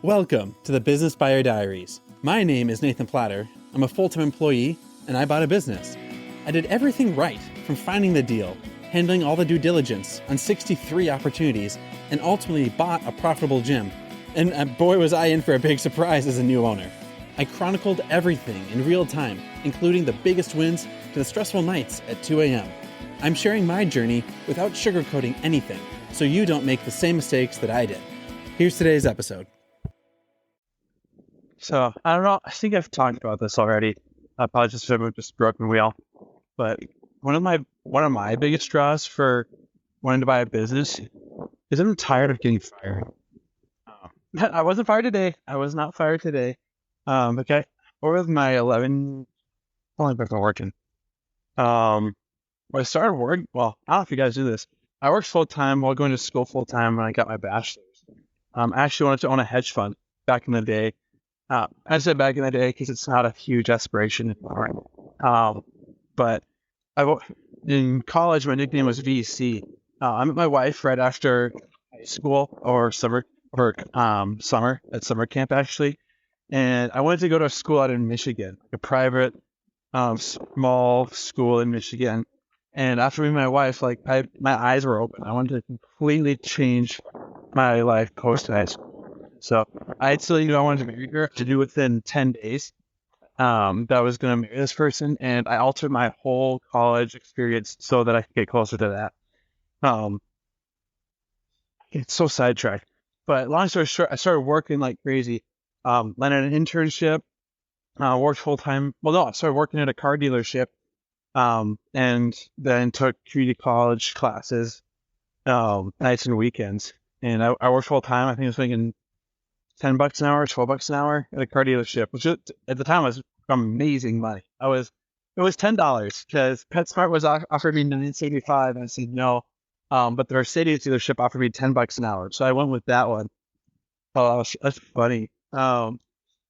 Welcome to the Business Buyer Diaries. My name is Nathan Platter. I'm a full-time employee, and I bought a business. I did everything right, from finding the deal, handling all the due diligence on 63 opportunities, and ultimately bought a profitable gym. And boy, was I in for a big surprise as a new owner. I chronicled everything in real time, including the biggest wins to the stressful nights at 2 a.m. I'm sharing my journey without sugarcoating anything, so you don't make the same mistakes that I did. Here's today's episode. So I don't know. I think I've talked about this already. I probably just broken wheel. But one of my biggest draws for wanting to buy a business is I'm tired of getting fired. I wasn't fired today. I was not fired today. Okay. Over my 11, how long have I been working? When I started work, well, I don't know if you guys do this. I worked full time while going to school full time when I got my bachelor's. I actually wanted to own a hedge fund back in the day. I said back in the day because it's not a huge aspiration anymore. But in college, my nickname was VC. I met my wife right after high school or summer at summer camp actually, and I wanted to go to a school out in Michigan, a private small school in Michigan. And after meeting my wife, my eyes were open. I wanted to completely change my life post high school. So I still knew I wanted to marry her to do within 10 days. That I was going to marry this person, and I altered my whole college experience so that I could get closer to that. It's so sidetracked. But long story short, I started working like crazy. Landed an internship, worked full time. Well, no, I started working at a car dealership, and then took community college classes, nights and weekends. And I worked full time. I think I was making $10 an hour, $12 an hour at a car dealership, which at the time was amazing money. It was $10 because PetSmart was offered me $9.75, and I said no. But the Mercedes dealership offered me $10 an hour, so I went with that one. Oh, that's funny. But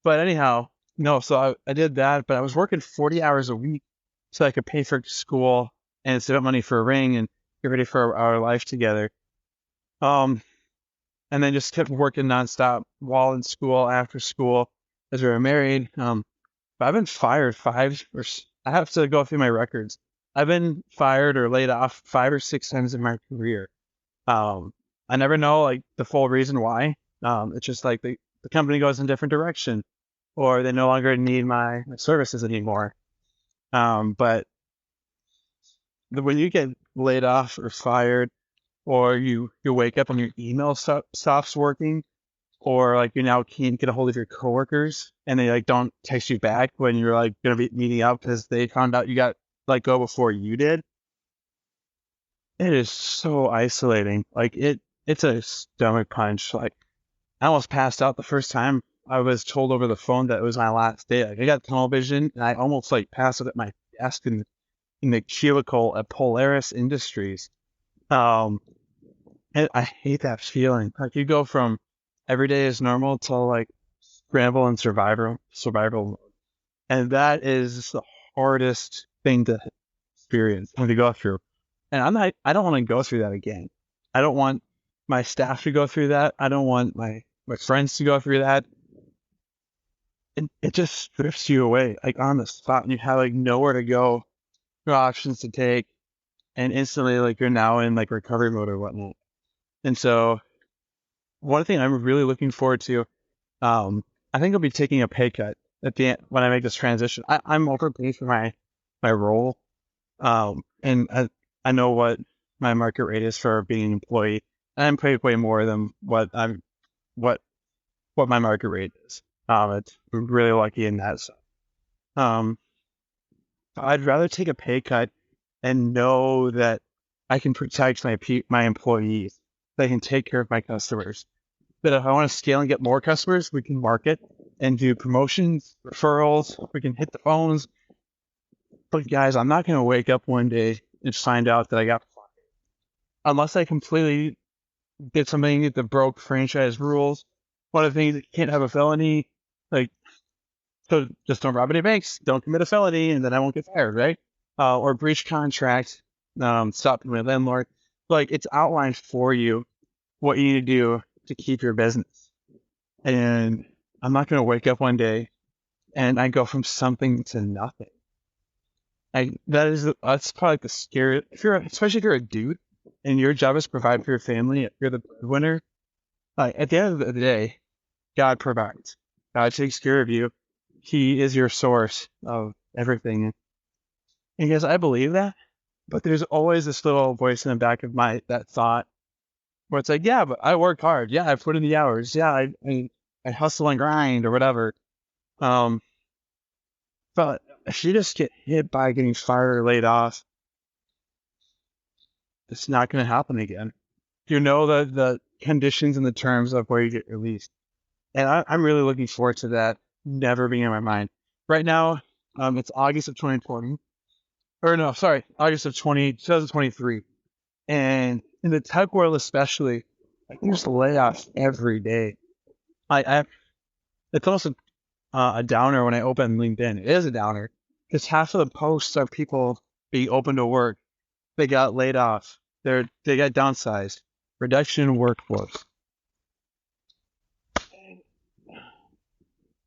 anyhow, no. So I did that, but I was working 40 hours a week so I could pay for school and save up money for a ring and get ready for our life together. And then just kept working nonstop while in school, after school, as we were married. But I've been fired I have to go through my records. I've been fired or laid off 5 or 6 times in my career. I never know like the full reason why. It's just like the company goes in a different direction, or they no longer need my services anymore. But when you get laid off or fired, or you wake up and your email stops working, or like you now can't get a hold of your coworkers and they like don't text you back when you're like gonna be meeting up because they found out you got let go before you did. It is so isolating. Like it's a stomach punch. Like I almost passed out the first time I was told over the phone that it was my last day. Like I got tunnel vision and I almost like passed out at my desk in the cubicle at Polaris Industries. And I hate that feeling. Like you go from every day is normal to like scramble and survival mode. And that is the hardest thing to experience and to go through. And I don't want to go through that again. I don't want my staff to go through that. I don't want my friends to go through that. And it just strips you away, like on the spot, and you have like nowhere to go, no options to take, and instantly like you're now in like recovery mode or whatnot. And so one thing I'm really looking forward to, I think I'll be taking a pay cut at the end when I make this transition. I'm overpaid for my role, and I know what my market rate is for being an employee. And I'm paid way more than what my market rate is. I'm really lucky in that stuff. I'd rather take a pay cut and know that I can protect my employees. They can take care of my customers. But if I want to scale and get more customers, we can market and do promotions, referrals. We can hit the phones. But guys, I'm not going to wake up one day and find out that I got fired. Unless I completely did something that broke franchise rules. One of the things, you can't have a felony. Like, so just don't rob any banks. Don't commit a felony, and then I won't get fired, right? Or breach contract. Stop my landlord. Like, it's outlined for you what you need to do to keep your business. And I'm not going to wake up one day and I go from something to nothing. That's probably like the scariest, especially if you're a dude and your job is to provide for your family, if you're the breadwinner, like at the end of the day, God provides. God takes care of you. He is your source of everything. And yes, I believe that, but there's always this little voice in the back of that thought where it's like, yeah, but I work hard. Yeah, I put in the hours. Yeah, I hustle and grind or whatever. But if you just get hit by getting fired or laid off, it's not going to happen again. You know the conditions and the terms of where you get released. And I'm really looking forward to that never being in my mind. Right now, it's August of 2020. Or no, sorry, August of 2023. And in the tech world especially, there's layoffs every day. It's also a downer when I open LinkedIn. It is a downer because half of the posts are people being open to work. They got laid off. They got downsized. Reduction in workforce.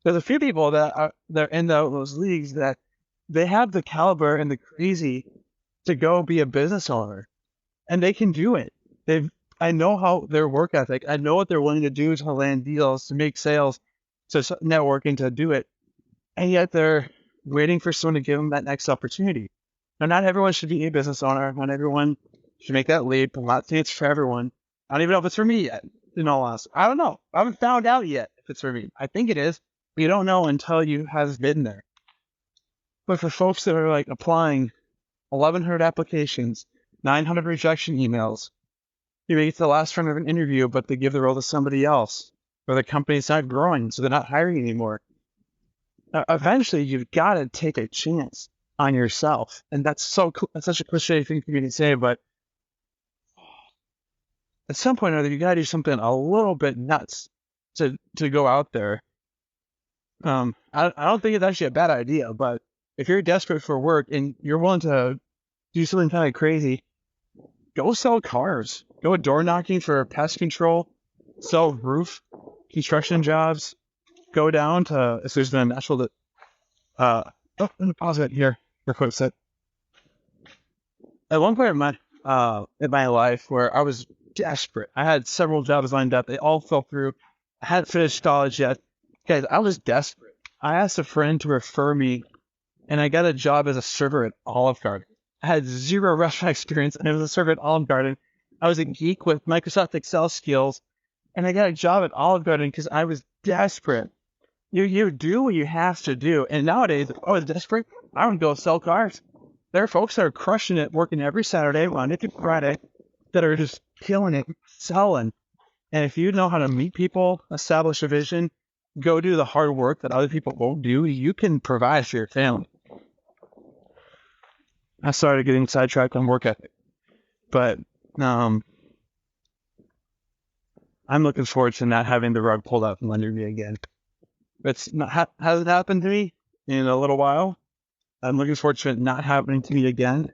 There's a few people that are in those leagues that they have the caliber and the crazy to go be a business owner, and they can do it. I know how their work ethic. I know what they're willing to do to land deals, to make sales, to networking, to do it, and yet they're waiting for someone to give them that next opportunity. Now, not everyone should be a business owner. Not everyone should make that leap. I'm not saying it's for everyone. I don't even know if it's for me yet. In all honesty, I don't know. I haven't found out yet if it's for me. I think it is. But you don't know until you have been there. But for folks that are like applying 1,100 applications, 900 rejection emails, you may get to the last round of an interview, but they give the role to somebody else, or the company's not growing, so they're not hiring anymore. Eventually, you've got to take a chance on yourself, and that's such a cliche thing for me to say, but at some point or other, you got to do something a little bit nuts to go out there. I don't think it's actually a bad idea, but if you're desperate for work and you're willing to do something kind of crazy, go sell cars. Go door knocking for pest control. Sell roof construction jobs. Go down to, if there's been a natural, let me pause it here for a quick sec. At one point in my life where I was desperate, I had several jobs lined up. They all fell through. I hadn't finished college yet. Guys, I was desperate. I asked a friend to refer me, and I got a job as a server at Olive Garden. I had zero restaurant experience, and I was a server at Olive Garden. I was a geek with Microsoft Excel skills, and I got a job at Olive Garden because I was desperate. You do what you have to do. And nowadays, if I was desperate, I would go sell cars. There are folks that are crushing it, working every Saturday, Monday through Friday, that are just killing it, selling. And if you know how to meet people, establish a vision, go do the hard work that other people won't do, you can provide for your family. I started getting sidetracked on work ethic. But I'm looking forward to not having the rug pulled out from under me again. Hasn't happened to me in a little while. I'm looking forward to it not happening to me again.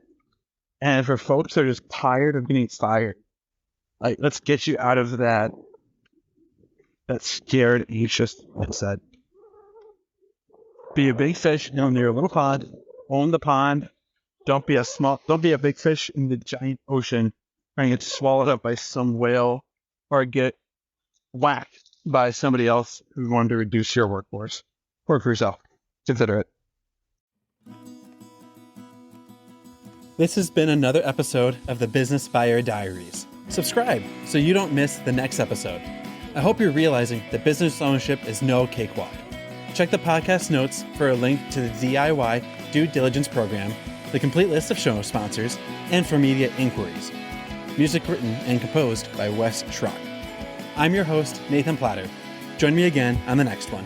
And for folks that are just tired of getting fired, like, let's get you out of that scared, anxious mindset. Be a big fish in your little pond. Own the pond. Don't be a big fish in the giant ocean trying to get swallowed up by some whale or get whacked by somebody else who wanted to reduce your workforce. Work for yourself. Consider it. This has been another episode of the Business Buyer Diaries. Subscribe so you don't miss the next episode. I hope you're realizing that business ownership is no cakewalk. Check the podcast notes for a link to the DIY due diligence program, the complete list of show sponsors, and for media inquiries. Music written and composed by Wes Schrock. I'm your host, Nathan Platter. Join me again on the next one.